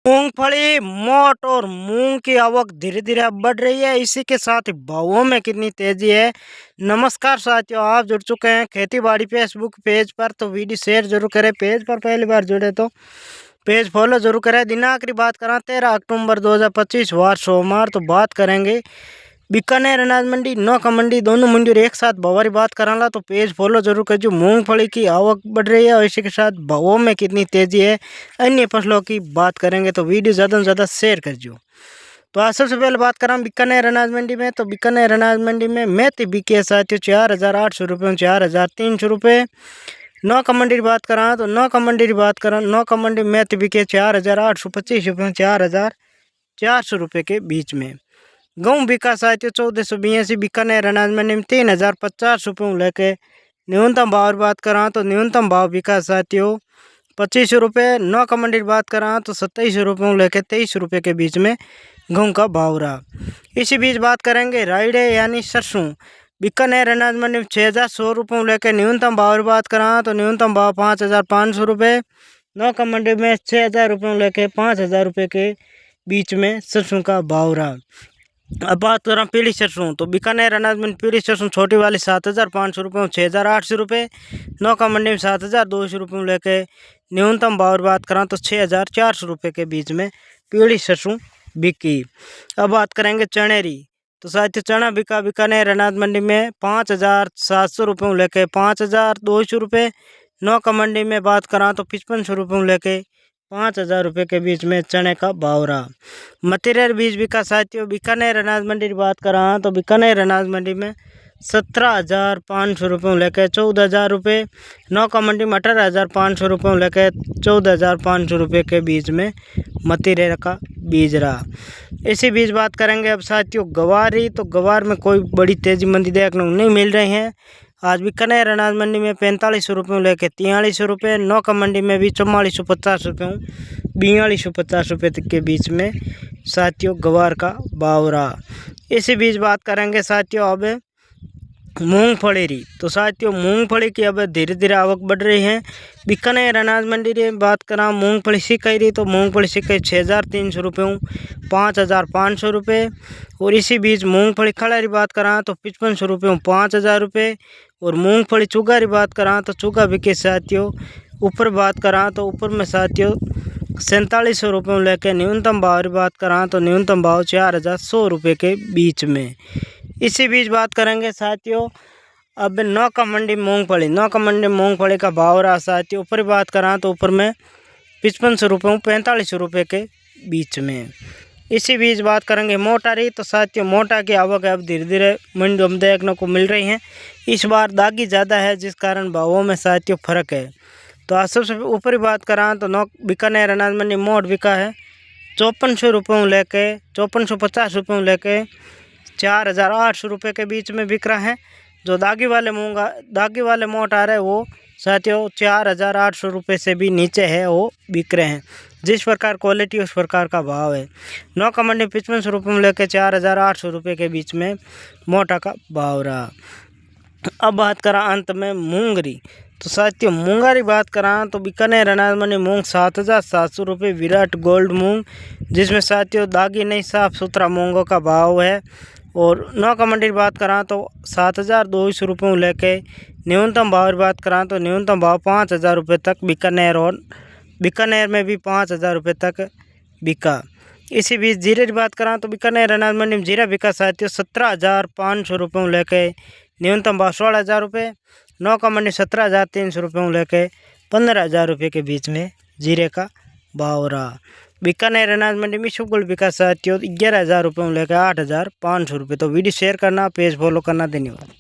मूंगफली, मोट और मूंग की आवक धीरे धीरे अब बढ़ रही है। इसी के साथ ही भावों में कितनी तेजी है। नमस्कार साथियों, आप जुड़ चुके हैं खेती बाड़ी फेसबुक पेज पर, तो वीडियो शेयर जरूर करें। पेज पर पहली बार जुड़े तो पेज फॉलो जरूर करें। दिनांक की बात करें 13 अक्टूबर 2025 वार सोमवार, तो बात करेंगे बीकानेर अनाज मंडी, नौका मंडी, दोनों मंडी और एक साथ भावारी बात कराला, तो पेज फॉलो जरूर कर। जो मूंगफली की आवक बढ़ रही है और इसी के साथ भावों में कितनी तेजी है, अन्य फसलों की बात करेंगे, तो वीडियो ज़्यादा से ज़्यादा शेयर कर जो। तो आज सबसे पहले बात करें बीकानेर अनाज मंडी में, तो बीकानेर अनाज मंडी में मेथी बिकी है साथियों 4,800 रुपये, 4,300 रुपये। नौका मंडी की बात करा तो नौका मंडी की बात करें, नौका मंडी मेथी बिकी है 4,825 रुपये, 4,400 रुपये के बीच में। गेहूँ बिका साथियों 1482। बीकानेर अनाज मंडी में 3,050 रुपये लेके न्यूनतम भाव की बात करा तो न्यूनतम भाव बिका साथियों 25 रुपये। नौका मंडी की बात करा तो 27 रुपये लेके 23 रुपये के बीच में गेहूँ का भाव रहा। इसी बीच बात करेंगे राइडे यानी सरसों। बीकानेर अनाज मंडी में 6,100 रुपये लेके न्यूनतम भाव की बात करा तो न्यूनतम भाव 5,500 रुपये। नौका मंडी में 6,000 रुपये लेके 5,000 रुपये के बीच में सरसों का भाव रहा। अब बात करें पीली सरसों, तो बीकानेर अनाज मंडी पीली सरसों छोटी वाली 7,500 रुपये, 6,800 रुपये। नौका मंडी में 7,200 रुपये लेके न्यूनतम भाव की बात करें तो 6,400 रुपये के बीच में पीली सरसों बिकी। अब बात करेंगे चनेरी, तो साथियों चना बिका बीकानेर अनाज मंडी में 5,700 रुपये लेके 5,200 रुपये। नौका मंडी में बात करा तो 5500 रुपये लेके 5,000 रुपये के बीच में चने का भाव रहा। मतीरियल बीज बिका साथियों बीकानेर अनाज मंडी की बात करा तो बीकानेर अनाज मंडी में 17,500 रुपये लेके 14,000 रुपये। नौका मंडी में 18,500 रुपये लेके 14,500 रुपये के बीच में मतीरियल का बीज रहा। इसी बीच बात करेंगे अब साथियों गवारी, तो गवार में कोई बड़ी तेजी मंदी देखने को नहीं मिल रही है। आज बीकानेर अनाज मंडी में 4500 रुपये लेके 4300 रुपये। नौका मंडी में भी 4450 रुपये, 4250 रुपये तक के बीच में साथियों गवार का भाव रहा। इसी बीच बात करेंगे साथियों अब मूंगफली री, तो साथियों मूंगफली की अब धीरे धीरे आवक बढ़ रही है। बीकानेर अनाज मंडी की बात करा मूंगफली सिकाई रही, तो मूंगफली सिकाई 6,300 रुपये, 5,500 रुपये। और इसी बीच मूंगफली खड़ा की बात करा तो 5500 रुपये, 5,000 रुपये। और मूंगफली चुगा की बात करा तो चुगा बिके साथियों ऊपर बात करा तो ऊपर में साथियों 4700 रुपये लेके न्यूनतम भाव की बात करा तो न्यूनतम भाव 4,100 रुपये के बीच में। इसी बीच बात करेंगे साथियों अब नौका मंडी मूंगफली, नौका मंडी मूंगफली का भाव रहा साथियों ऊपर बात करा तो ऊपर में 5500 रुपये, 4500 रुपये के बीच में। इसी बीच बात करेंगे मोटा रही, तो साथियों मोटा की आवक अब धीरे धीरे मंडियों में देखने को मिल रही है। इस बार दागी ज़्यादा है जिस कारण भावों में साथियों फर्क है। तो आज सबसे ऊपरी बात करा तो बीकानेर अनाज मंडी मोट बिका है 5400 रुपये लेके 5450 रुपये लेके 4,800 रुपये के बीच में बिक रहा है। जो दागी वाले मोट आ रहे हैं वो साथियों 4,800 रुपये से भी नीचे है, वो बिक रहे हैं। जिस प्रकार क्वालिटी उस प्रकार का भाव है। नौका मंडी 5500 रुपये लेके 4,800 रुपये के बीच में मोटा का भाव रहा। अब बात करा अंत में मूंगरी, तो साथियों मूंगारी बात करा तो बीकानेर अनाज मंडी मूंग 7,700 रुपये विराट गोल्ड मूंग, जिसमें साथियों दागी नहीं साफ सुथरा मूंगों का भाव है। और नौका मंडी की बात करा तो 7,200 रुपये लेके न्यूनतम भाव की बात करा तो न्यूनतम भाव 5,000 रुपये तक बीकानेर, और बीकानेर में भी 5,000 रुपये तक बिका। इसी बीच जीरे की बात करा तो बीकानेर अनाज मंडी में जीरा बिका साथियों 17,500 रुपये लेके न्यूनतम भाव 16,000 रुपये। नौका मंडी 17,300 रुपये लेके 15,000 रुपये के बीच में जीरे का भाव रहा। बीकानेर अनाज मंडी में शुगल बिका साथियों 11,000 रुपये लेकर 8,500 रुपये। तो वीडियो शेयर करना, पेज फॉलो करना, धन्यवाद।